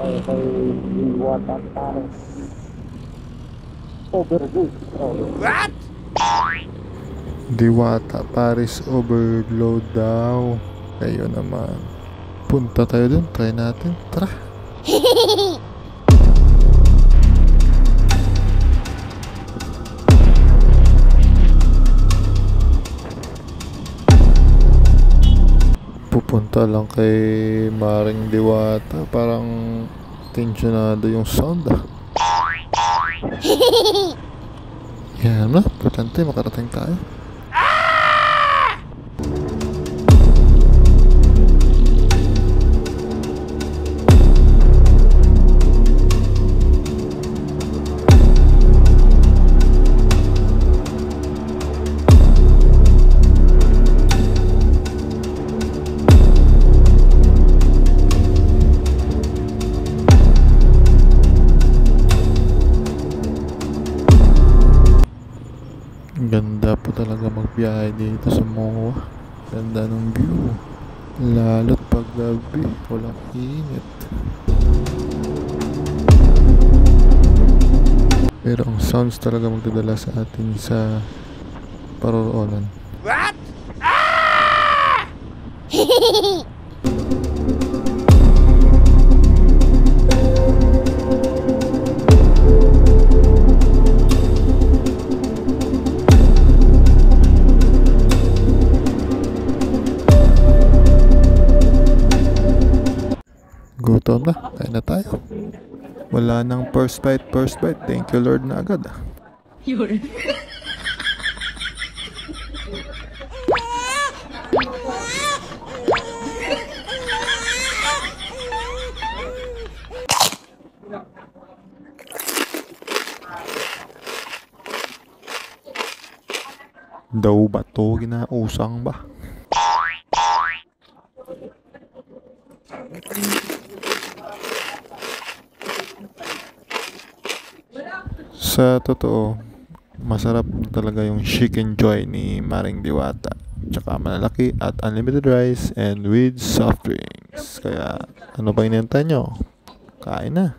tayo kay Diwata Paris Overload. What? Diwata Paris Overload daw. Kayo naman. Punta tayo dun. Try natin. Tara. Pupunta lang kay Maring Diwata. Parang tensionado yung sound ah. Yan na. Importante makarating tayo. Ganda po talaga magbiyahe dito sa MOA. Ganda ng view. Lalo't pag gabi, walang init. Pero ang sounds talaga magdadala sa atin sa paroroonan. What? Gutom na, kain na tayo. Wala nang first bite. Thank you Lord na agad ah. Yun. Daw ba to ginausang ba? Sa totoo, masarap talaga yung chicken joy ni Maring Diwata. Tsaka malalaki at unlimited rice and with soft drinks. Kaya ano pa hinihintay nyo? Kain na.